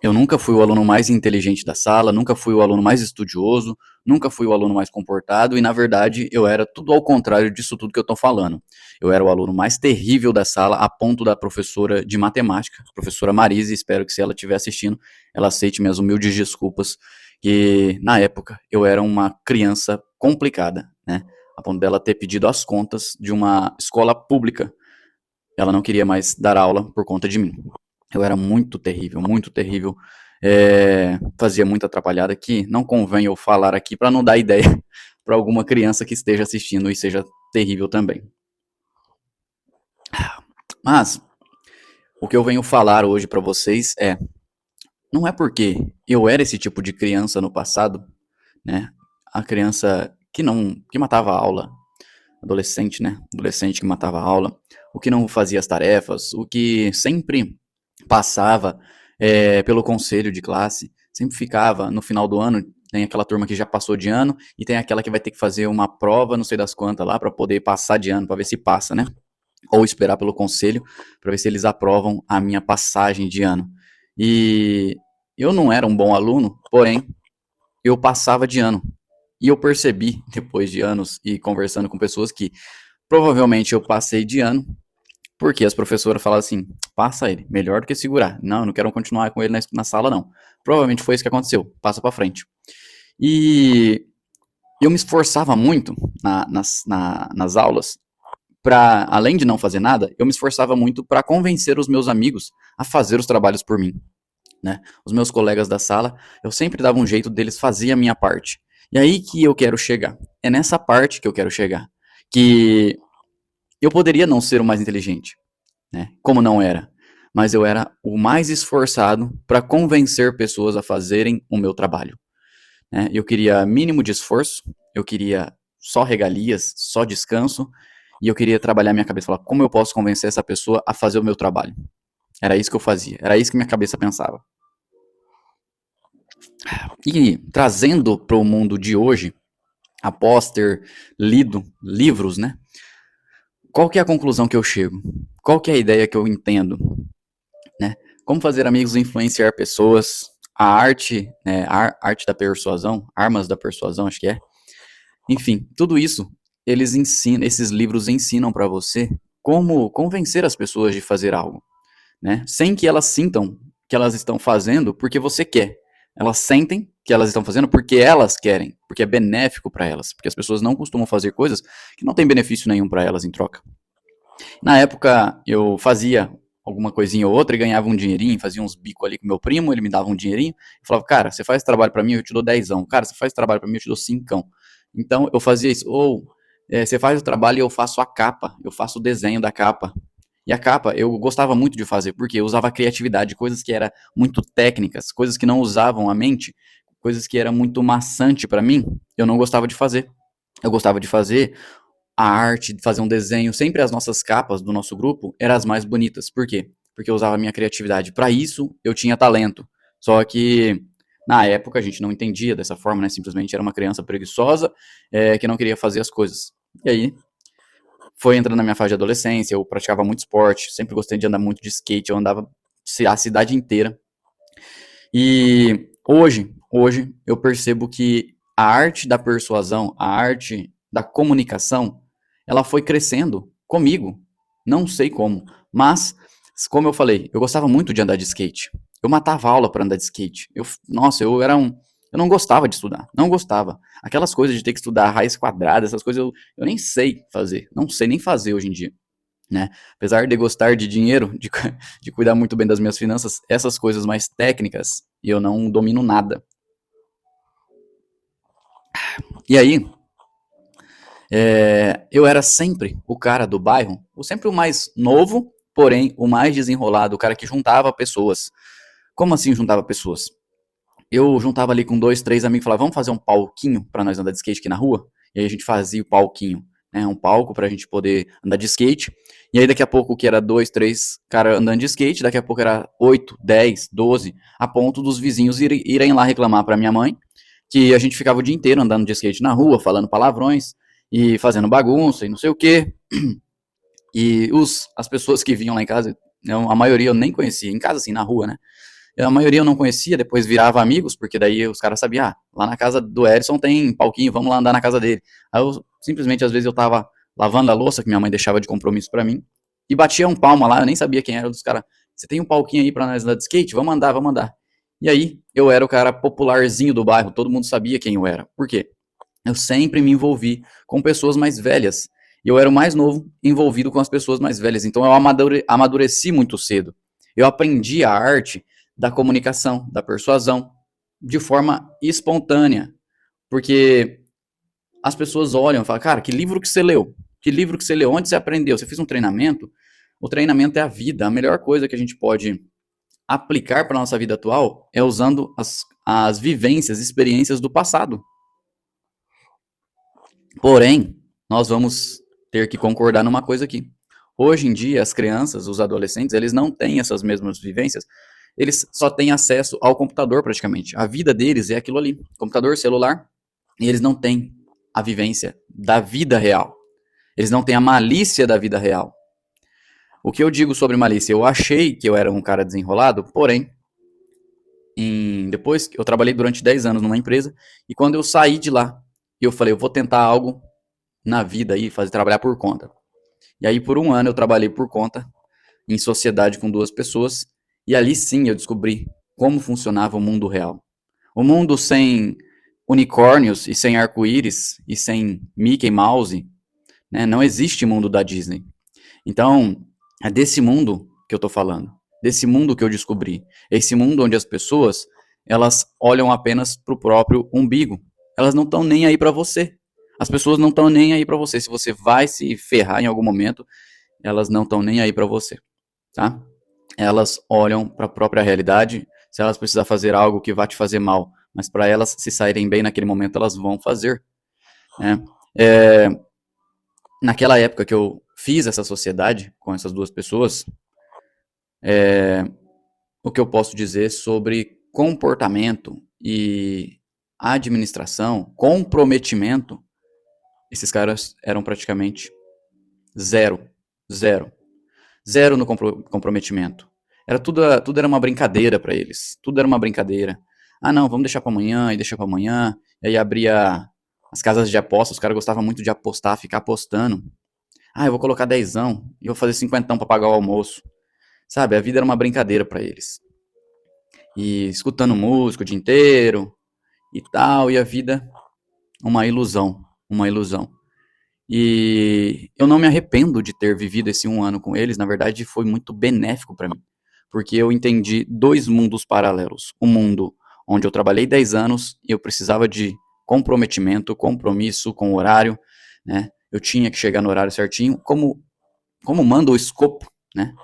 Eu nunca fui o aluno mais inteligente da sala, nunca fui o aluno mais estudioso, nunca fui o aluno mais comportado e, na verdade, eu era tudo ao contrário disso tudo que eu estou falando. Eu era o aluno mais terrível da sala, a ponto da professora de matemática, professora Marise, espero que se ela estiver assistindo, ela aceite minhas humildes desculpas, que na época eu era uma criança complicada, né? A ponto dela ter pedido as contas de uma escola pública. Ela não queria mais dar aula por conta de mim. Eu era muito terrível. Fazia muita atrapalhada que não convém eu falar aqui para não dar ideia para alguma criança que esteja assistindo e seja terrível também. Mas o que eu venho falar hoje para vocês não é porque eu era esse tipo de criança no passado, né? A criança que matava a aula, adolescente, né? Adolescente que matava a aula, o que não fazia as tarefas, o que sempre passava pelo conselho de classe, sempre ficava no final do ano, tem aquela turma que já passou de ano e tem aquela que vai ter que fazer uma prova, não sei das quantas lá, para poder passar de ano, para ver se passa, né? Ou esperar pelo conselho para ver se eles aprovam a minha passagem de ano. E eu não era um bom aluno, porém eu passava de ano. E eu percebi, depois de anos e conversando com pessoas, que provavelmente eu passei de ano porque as professoras falavam assim: passa ele, melhor do que segurar. Não, eu não quero continuar com ele na sala, não. Provavelmente foi isso que aconteceu, passa pra frente. E eu me esforçava muito nas aulas, para além de não fazer nada, eu me esforçava muito para convencer os meus amigos a fazer os trabalhos por mim. Né? Os meus colegas da sala, eu sempre dava um jeito deles fazer a minha parte. E aí que eu quero chegar. É nessa parte que eu quero chegar. Que eu poderia não ser o mais inteligente, né? Como não era. Mas eu era o mais esforçado para convencer pessoas a fazerem o meu trabalho. Né? Eu queria mínimo de esforço, eu queria só regalias, só descanso, e eu queria trabalhar minha cabeça, falar como eu posso convencer essa pessoa a fazer o meu trabalho. Era isso que eu fazia, era isso que minha cabeça pensava. E trazendo para o mundo de hoje, após ter lido livros, né? Qual que é a conclusão que eu chego? Qual que é a ideia que eu entendo? Né? Como fazer amigos e influenciar pessoas, a arte, né, a arte da persuasão, armas da persuasão, acho que é. Enfim, tudo isso eles ensinam, esses livros ensinam para você como convencer as pessoas de fazer algo, né? Sem que elas sintam que elas estão fazendo porque você quer. Elas sentem que elas estão fazendo porque elas querem, porque é benéfico para elas, porque as pessoas não costumam fazer coisas que não têm benefício nenhum para elas em troca. Na época, eu fazia alguma coisinha ou outra e ganhava um dinheirinho, fazia uns bicos ali com meu primo, ele me dava um dinheirinho, e falava, cara, você faz trabalho para mim, eu te dou dezão. Cara, você faz trabalho para mim, eu te dou cincão. Então, eu fazia isso. Ou, você faz o trabalho e eu faço a capa, eu faço o desenho da capa. E a capa, eu gostava muito de fazer, porque eu usava a criatividade, coisas que eram muito técnicas, coisas que não usavam a mente, coisas que eram muito maçante para mim, eu não gostava de fazer. Eu gostava de fazer a arte, de fazer um desenho, sempre as nossas capas do nosso grupo eram as mais bonitas. Por quê? Porque eu usava a minha criatividade. Para isso, eu tinha talento. Só que na época a gente não entendia dessa forma, né? Simplesmente era uma criança preguiçosa que não queria fazer as coisas. E aí foi entrando na minha fase de adolescência, eu praticava muito esporte, sempre gostei de andar muito de skate, eu andava a cidade inteira. E hoje eu percebo que a arte da persuasão, a arte da comunicação, ela foi crescendo comigo. Não sei como, mas como eu falei, eu gostava muito de andar de skate. Eu matava aula para andar de skate. Nossa, eu não gostava de estudar, não gostava. Aquelas coisas de ter que estudar raiz quadrada, essas coisas eu nem sei fazer, não sei nem fazer hoje em dia. Né? Apesar de gostar de dinheiro, de cuidar muito bem das minhas finanças, essas coisas mais técnicas, eu não domino nada. E aí, eu era sempre o cara do bairro, ou sempre o mais novo, porém o mais desenrolado, o cara que juntava pessoas. Como assim juntava pessoas? Eu juntava ali com dois, três amigos e falava, vamos fazer um palquinho para nós andar de skate aqui na rua? E aí a gente fazia o palquinho, né? Um palco pra gente poder andar de skate. E aí daqui a pouco que era dois, três caras andando de skate, daqui a pouco era 8, 10, 12, a ponto dos vizinhos irem lá reclamar pra minha mãe que a gente ficava o dia inteiro andando de skate na rua, falando palavrões e fazendo bagunça e não sei o quê. E as pessoas que vinham lá em casa, a maioria eu nem conhecia, em casa assim, na rua, né? A maioria eu não conhecia, depois virava amigos, porque daí os caras sabiam, lá na casa do Edson tem palquinho, vamos lá andar na casa dele. Aí eu, simplesmente, às vezes eu tava lavando a louça, que minha mãe deixava de compromisso pra mim, e batia um palma lá, eu nem sabia quem era dos caras. Você tem um palquinho aí pra nós andar de skate? Vamos andar, vamos andar. E aí, eu era o cara popularzinho do bairro, todo mundo sabia quem eu era. Por quê? Eu sempre me envolvi com pessoas mais velhas. E eu era o mais novo envolvido com as pessoas mais velhas. Então eu amadureci muito cedo. Eu aprendi a arte da comunicação, da persuasão, de forma espontânea. Porque as pessoas olham e falam, cara, que livro que você leu? Que livro que você leu? Onde você aprendeu? Você fez um treinamento? O treinamento é a vida. A melhor coisa que a gente pode aplicar para a nossa vida atual é usando as vivências, experiências do passado. Porém, nós vamos ter que concordar numa coisa aqui. Hoje em dia, as crianças, os adolescentes, eles não têm essas mesmas vivências, eles só têm acesso ao computador praticamente. A vida deles é aquilo ali, computador, celular, e eles não têm a vivência da vida real. Eles não têm a malícia da vida real. O que eu digo sobre malícia? Eu achei que eu era um cara desenrolado, porém, depois eu trabalhei durante 10 anos numa empresa, e quando eu saí de lá, eu falei, eu vou tentar algo na vida aí, trabalhar por conta. E aí por um ano eu trabalhei por conta, em sociedade com duas pessoas, e ali sim eu descobri como funcionava o mundo real. O mundo sem unicórnios e sem arco-íris e sem Mickey Mouse, né? Não existe mundo da Disney. Então, é desse mundo que eu tô falando, desse mundo que eu descobri. Esse mundo onde as pessoas, elas olham apenas pro próprio umbigo. Elas não estão nem aí para você. As pessoas não estão nem aí para você. Se você vai se ferrar em algum momento, elas não estão nem aí para você, tá? Elas olham para a própria realidade. Se elas precisar fazer algo que vai te fazer mal, mas para elas se saírem bem naquele momento, elas vão fazer, né? Naquela época que eu fiz essa sociedade com essas duas pessoas, o que eu posso dizer sobre comportamento e administração, comprometimento, esses caras eram praticamente zero, zero, zero no comprometimento. Tudo era uma brincadeira para eles, tudo era uma brincadeira. Ah, não, vamos deixar para amanhã, e deixar para amanhã, e aí abria as casas de apostas, os caras gostavam muito de apostar, ficar apostando. Ah, eu vou colocar dezão e vou fazer cinquentão para pagar o almoço. Sabe, a vida era uma brincadeira para eles. E escutando música o dia inteiro e tal, e a vida uma ilusão, uma ilusão. E eu não me arrependo de ter vivido esse um ano com eles, na verdade foi muito benéfico para mim, porque eu entendi dois mundos paralelos. Um mundo onde eu trabalhei 10 anos e eu precisava de comprometimento, compromisso com o horário, né? Eu tinha que chegar no horário certinho, como manda o escopo, né,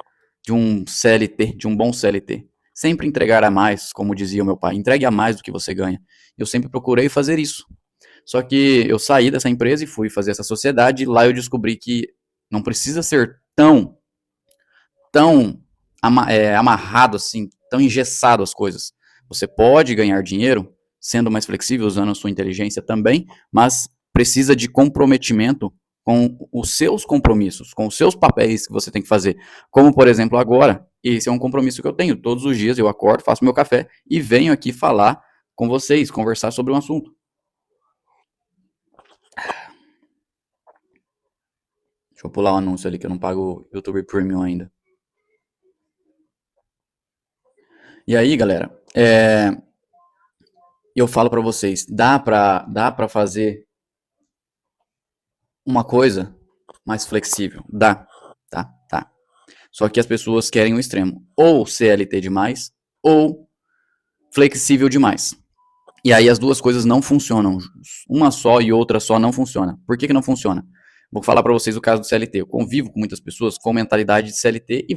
de um CLT, de um bom CLT. Sempre entregar a mais, como dizia o meu pai, entregue a mais do que você ganha. Eu sempre procurei fazer isso. Só que eu saí dessa empresa e fui fazer essa sociedade, e lá eu descobri que não precisa ser tão amarrado assim, tão engessado as coisas. Você pode ganhar dinheiro sendo mais flexível, usando a sua inteligência também, mas precisa de comprometimento com os seus compromissos, com os seus papéis que você tem que fazer. Como, por exemplo, agora, esse é um compromisso que eu tenho. Todos os dias eu acordo, faço meu café e venho aqui falar com vocês, conversar sobre um assunto. Deixa eu pular o anúncio ali que eu não pago o YouTube Premium ainda. E aí, galera, eu falo pra vocês, dá pra fazer uma coisa mais flexível? Dá, tá. Só que as pessoas querem o extremo. Ou CLT demais, ou flexível demais. E aí as duas coisas não funcionam. Uma só e outra só não funciona. Por que não funciona? Vou falar pra vocês o caso do CLT. Eu convivo com muitas pessoas com mentalidade de CLT e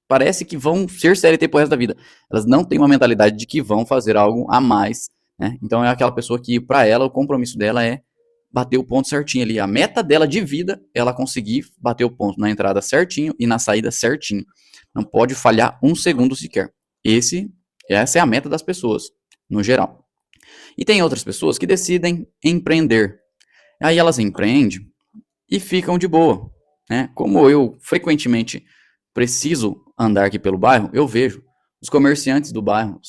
parece que vão ser CLT pro resto da vida. Elas não têm uma mentalidade de que vão fazer algo a mais, né? Então é aquela pessoa que, pra ela, o compromisso dela é bater o ponto certinho ali. A meta dela de vida é ela conseguir bater o ponto na entrada certinho e na saída certinho. Não pode falhar um segundo sequer. Essa é a meta das pessoas, no geral. E tem outras pessoas que decidem empreender. Aí elas empreendem e ficam de boa, né? Como eu frequentemente preciso andar aqui pelo bairro, eu vejo Os comerciantes do bairro,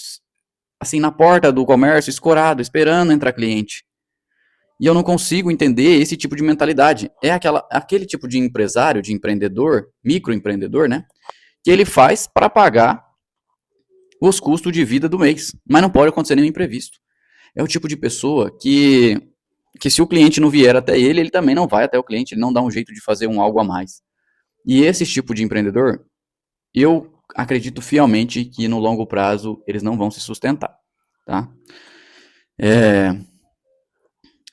assim, na porta do comércio, escorado, esperando entrar cliente. E eu não consigo entender esse tipo de mentalidade. É aquele tipo de empresário, de empreendedor, microempreendedor, né? Que ele faz para pagar os custos de vida do mês. Mas não pode acontecer nenhum imprevisto. É o tipo de pessoa que se o cliente não vier até ele, ele também não vai até o cliente, ele não dá um jeito de fazer um algo a mais. E esse tipo de empreendedor, eu acredito fielmente que no longo prazo eles não vão se sustentar, tá?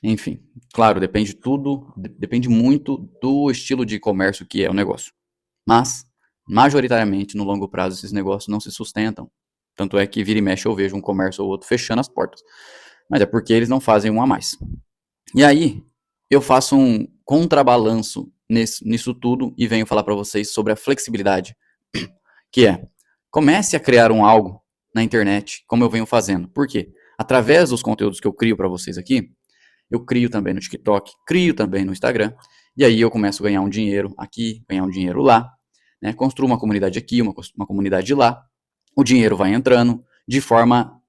Enfim, claro, depende muito do estilo de comércio que é o negócio. Mas, majoritariamente, no longo prazo, esses negócios não se sustentam. Tanto é que vira e mexe eu vejo um comércio ou outro fechando as portas. Mas é porque eles não fazem um a mais. E aí, eu faço um contrabalanço nisso tudo e venho falar para vocês sobre a flexibilidade, que é, comece a criar um algo na internet, como eu venho fazendo. Por quê? Através dos conteúdos que eu crio para vocês aqui, eu crio também no TikTok, crio também no Instagram, e aí eu começo a ganhar um dinheiro aqui, ganhar um dinheiro lá, né? Construo uma comunidade aqui, uma comunidade lá, o dinheiro vai entrando de forma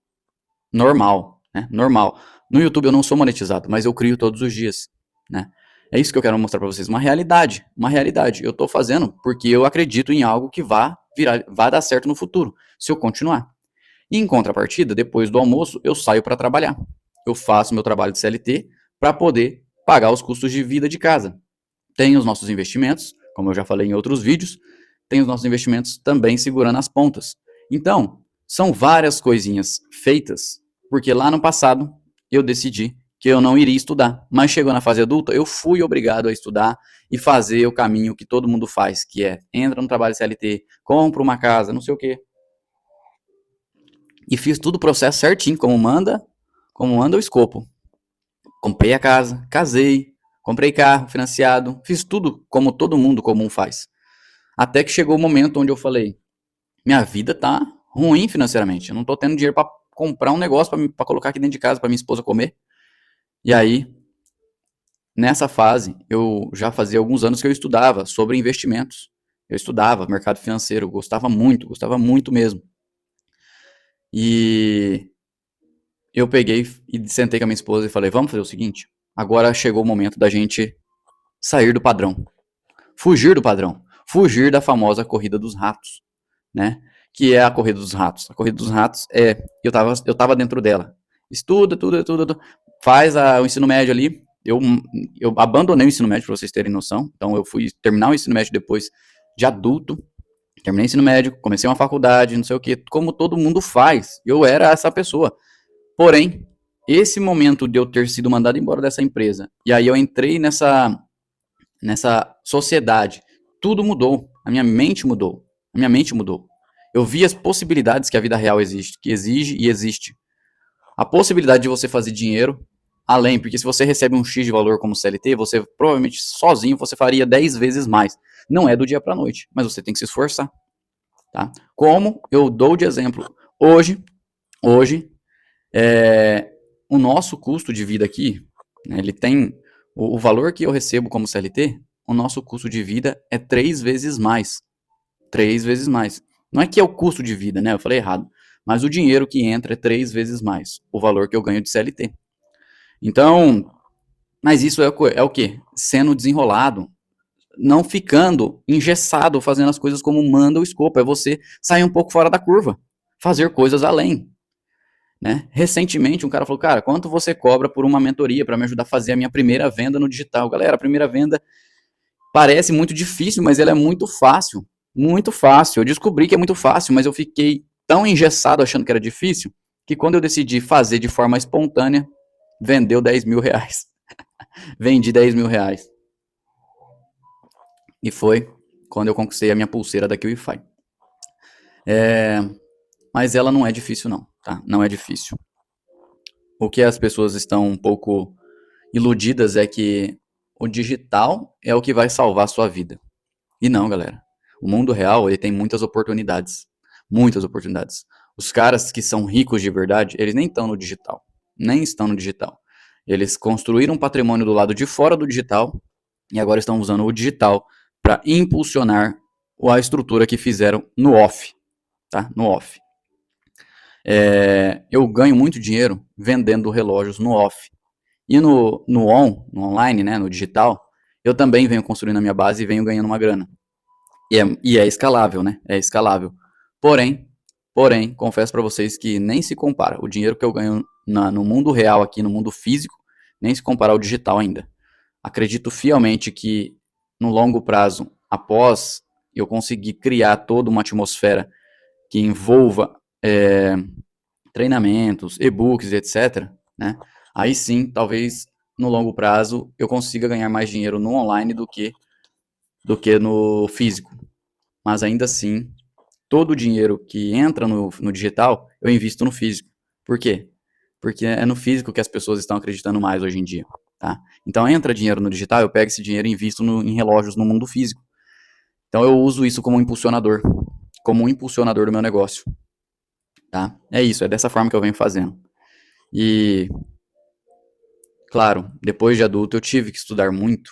normal, né? Normal. No YouTube eu não sou monetizado, mas eu crio todos os dias, né? É isso que eu quero mostrar para vocês, uma realidade, uma realidade. Eu estou fazendo porque eu acredito em algo que vai dar certo no futuro, se eu continuar. E em contrapartida, depois do almoço, eu saio para trabalhar. Eu faço meu trabalho de CLT para poder pagar os custos de vida de casa. Tem os nossos investimentos, como eu já falei em outros vídeos, tem os nossos investimentos também segurando as pontas. Então, são várias coisinhas feitas, porque lá no passado eu decidi que eu não iria estudar, mas chegou na fase adulta, eu fui obrigado a estudar e fazer o caminho que todo mundo faz, que é entra no trabalho CLT, compra uma casa, não sei o quê. E fiz tudo o processo certinho, como manda o escopo. Comprei a casa, casei, comprei carro financiado, fiz tudo como todo mundo comum faz. Até que chegou o momento onde eu falei: minha vida tá ruim financeiramente. Eu não tô tendo dinheiro para comprar um negócio para colocar aqui dentro de casa para minha esposa comer. E aí, nessa fase, eu já fazia alguns anos que eu estudava sobre investimentos. Eu estudava mercado financeiro, gostava muito mesmo. E eu peguei e sentei com a minha esposa e falei: vamos fazer o seguinte, agora chegou o momento da gente sair do padrão. Fugir do padrão. Fugir da famosa corrida dos ratos, né? Que é a corrida dos ratos. A corrida dos ratos é, eu tava dentro dela. Estuda, tudo. Faz o ensino médio ali. Eu abandonei o ensino médio, para vocês terem noção. Então eu fui terminar o ensino médio depois de adulto. Terminei o ensino médio, comecei uma faculdade, não sei o que, como todo mundo faz. Eu era essa pessoa. Porém, esse momento de eu ter sido mandado embora dessa empresa, e aí eu entrei nessa sociedade, tudo mudou. A minha mente mudou. A minha mente mudou. Eu vi as possibilidades que a vida real existe, que exige e existe. A possibilidade de você fazer dinheiro além, porque se você recebe um X de valor como CLT, você provavelmente sozinho você faria 10 vezes mais. Não é do dia para noite, mas você tem que se esforçar, tá? Como eu dou de exemplo, hoje o nosso custo de vida aqui, né, ele tem o valor que eu recebo como CLT, o nosso custo de vida é 3 vezes mais. 3 vezes mais. Não é que é o custo de vida, né? Eu falei errado. Mas o dinheiro que entra é 3 vezes mais o valor que eu ganho de CLT. Então, mas isso é o quê? Sendo desenrolado, não ficando engessado, fazendo as coisas como manda o escopo. É você sair um pouco fora da curva, fazer coisas além. Né? Recentemente, um cara falou: cara, quanto você cobra por uma mentoria para me ajudar a fazer a minha primeira venda no digital? Galera, a primeira venda parece muito difícil, mas ela é muito fácil. Muito fácil. Eu descobri que é muito fácil, mas eu fiquei tão engessado achando que era difícil, que quando eu decidi fazer de forma espontânea, vendeu 10 mil reais. Vendi 10 mil reais. E foi quando eu conquistei a minha pulseira da QIFI. Mas ela não é difícil não, tá? Não é difícil. O que as pessoas estão um pouco iludidas é que o digital é o que vai salvar a sua vida. E não, galera. O mundo real, ele tem muitas oportunidades. Muitas oportunidades. Os caras que são ricos de verdade, eles nem estão no digital. Nem estão no digital. Eles construíram um patrimônio do lado de fora do digital e agora estão usando o digital para impulsionar a estrutura que fizeram no off, tá? No off. Eu ganho muito dinheiro vendendo relógios no off. E no online, né, no digital, eu também venho construindo a minha base e venho ganhando uma grana. E é escalável, né? É escalável. Porém, confesso para vocês que nem se compara. O dinheiro que eu ganho no mundo real aqui, no mundo físico, nem se compara ao digital ainda. Acredito fielmente que no longo prazo, após eu conseguir criar toda uma atmosfera que envolva treinamentos, e-books, etc., né? Aí sim, talvez no longo prazo eu consiga ganhar mais dinheiro no online do que no físico. Mas ainda assim, todo o dinheiro que entra no digital, eu invisto no físico. Por quê? Porque é no físico que as pessoas estão acreditando mais hoje em dia. Tá? Então entra dinheiro no digital, eu pego esse dinheiro e invisto em relógios no mundo físico. Então eu uso isso como um impulsionador do meu negócio. Tá? É isso, é dessa forma que eu venho fazendo. E, claro, depois de adulto eu tive que estudar muito.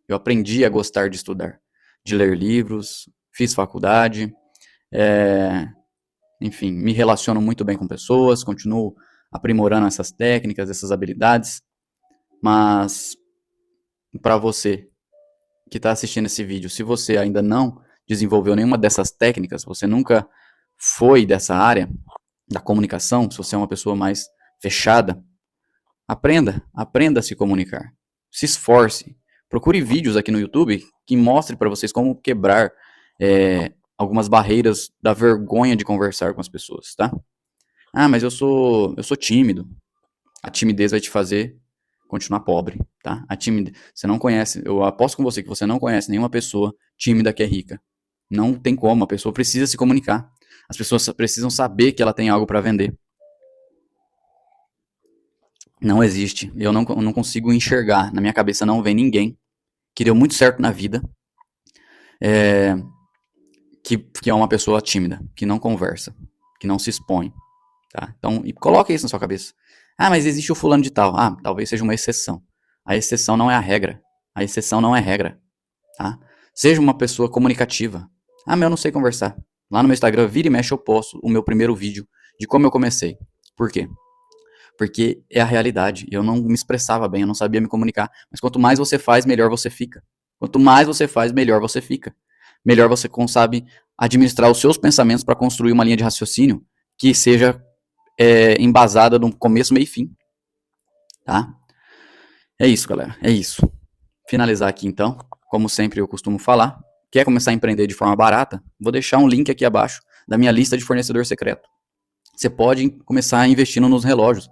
Eu aprendi a gostar de estudar, de ler livros, fiz faculdade, enfim, me relaciono muito bem com pessoas, continuo aprimorando essas técnicas, essas habilidades. Mas para você que está assistindo esse vídeo, se você ainda não desenvolveu nenhuma dessas técnicas, você nunca foi dessa área da comunicação, se você é uma pessoa mais fechada, aprenda a se comunicar. Se esforce. Procure vídeos aqui no YouTube que mostrem para vocês como quebrar algumas barreiras da vergonha de conversar com as pessoas, tá? Ah, mas eu sou tímido. A timidez vai te fazer continuar pobre, tá? Você não conhece, eu aposto com você que você não conhece nenhuma pessoa tímida que é rica. Não tem como, a pessoa precisa se comunicar. As pessoas precisam saber que ela tem algo para vender. Não existe. Eu não consigo enxergar. Na minha cabeça não vem ninguém que deu muito certo na vida, que é uma pessoa tímida, que não conversa, que não se expõe. Tá? Então, coloque isso na sua cabeça. Ah, mas existe o fulano de tal. Ah, talvez seja uma exceção. A exceção não é a regra. A exceção não é regra. Tá? Seja uma pessoa comunicativa. Ah, mas eu não sei conversar. Lá no meu Instagram, vira e mexe, eu posto o meu primeiro vídeo de como eu comecei. Por quê? Porque é a realidade. Eu não me expressava bem, eu não sabia me comunicar. Mas quanto mais você faz, melhor você fica. Quanto mais você faz, melhor você fica. Melhor você sabe administrar os seus pensamentos para construir uma linha de raciocínio que seja embasada no começo, meio e fim. Tá? É isso, galera. É isso. Finalizar aqui então. Como sempre eu costumo falar. Quer começar a empreender de forma barata? Vou deixar um link aqui abaixo da minha lista de fornecedor secreto. Você pode começar investindo nos relógios.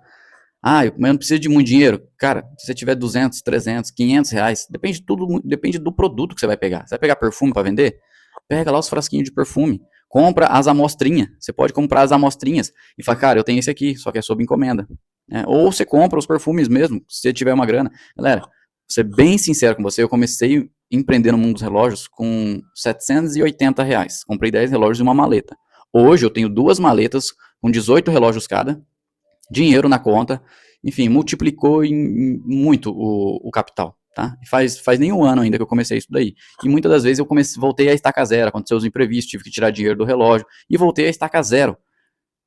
Ah, mas eu não preciso de muito dinheiro. Cara, se você tiver 200, 300, 500 reais, depende do produto que você vai pegar. Você vai pegar perfume para vender? Pega lá os frasquinhos de perfume. Compra as amostrinhas. Você pode comprar as amostrinhas e falar, cara, eu tenho esse aqui, só que é sob encomenda. Ou você compra os perfumes mesmo, se você tiver uma grana. Galera, vou ser bem sincero com você, eu comecei a empreender no mundo dos relógios com 780 reais. Comprei 10 relógios e uma maleta. Hoje eu tenho 2 maletas com 18 relógios cada, dinheiro na conta, enfim, multiplicou muito o capital. Tá? Faz nem um ano ainda que eu comecei isso daí. E muitas das vezes eu voltei a estaca zero, aconteceu os imprevistos, tive que tirar dinheiro do relógio e voltei a estaca zero.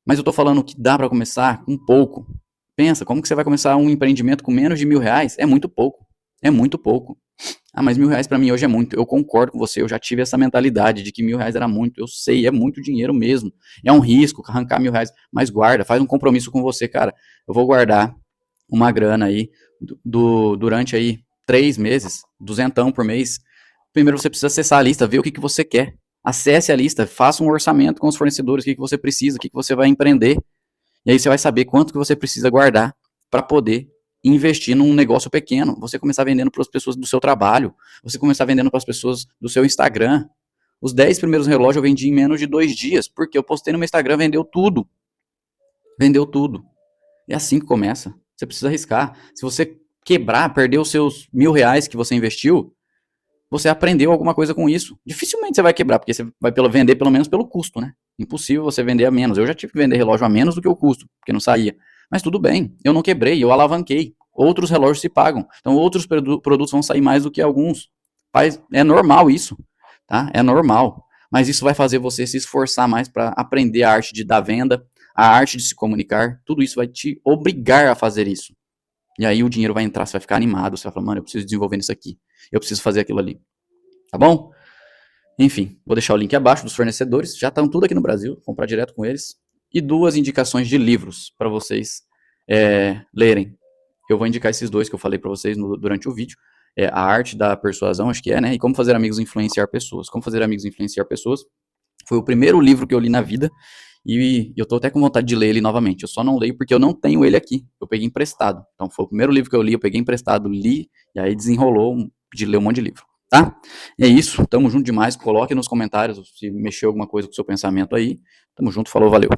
Mas eu tô falando que dá para começar com pouco. Pensa, como que você vai começar um empreendimento com menos de R$ 1.000? É muito pouco. É muito pouco. Ah, mas R$ 1.000 para mim hoje é muito. Eu concordo com você, eu já tive essa mentalidade de que R$ 1.000 era muito. Eu sei, é muito dinheiro mesmo. É um risco arrancar R$ 1.000, mas guarda, faz um compromisso com você, cara. Eu vou guardar uma grana aí durante aí 3 meses, duzentão por mês. Primeiro você precisa acessar a lista, ver o que você quer. Acesse a lista, faça um orçamento com os fornecedores, o que você precisa, o que você vai empreender. E aí você vai saber quanto que você precisa guardar para poder investir num negócio pequeno. Você começar vendendo para as pessoas do seu trabalho, você começar vendendo para as pessoas do seu Instagram. Os 10 primeiros relógios eu vendi em menos de 2 dias, porque eu postei no meu Instagram, vendeu tudo. Vendeu tudo. É assim que começa. Você precisa arriscar. Se você quebrar, perder os seus R$ 1.000 que você investiu, você aprendeu alguma coisa com isso. Dificilmente você vai quebrar, porque você vai vender pelo menos pelo custo, né? Impossível você vender a menos. Eu já tive que vender relógio a menos do que o custo, porque não saía. Mas tudo bem, eu não quebrei, eu alavanquei. Outros relógios se pagam. Então outros produtos vão sair mais do que alguns. É normal isso, tá? É normal. Mas isso vai fazer você se esforçar mais para aprender a arte da venda, a arte de se comunicar, tudo isso vai te obrigar a fazer isso. E aí o dinheiro vai entrar, você vai ficar animado, você vai falar, mano, eu preciso desenvolver isso aqui, eu preciso fazer aquilo ali. Tá bom? Enfim, vou deixar o link abaixo dos fornecedores, já estão tudo aqui no Brasil, comprar direto com eles. E 2 indicações de livros para vocês lerem. Eu vou indicar esses 2 que eu falei para vocês durante o vídeo. A Arte da Persuasão, acho que né? E Como Fazer Amigos Influenciar Pessoas. Como Fazer Amigos Influenciar Pessoas foi o primeiro livro que eu li na vida e eu tô até com vontade de ler ele novamente. Eu só não leio porque eu não tenho ele aqui. Eu peguei emprestado. Então foi o primeiro livro que eu li, eu peguei emprestado, li e aí desenrolou de ler um monte de livro. Tá? É isso, tamo junto demais. Coloque nos comentários se mexeu alguma coisa com o seu pensamento aí. Tamo junto, falou, valeu.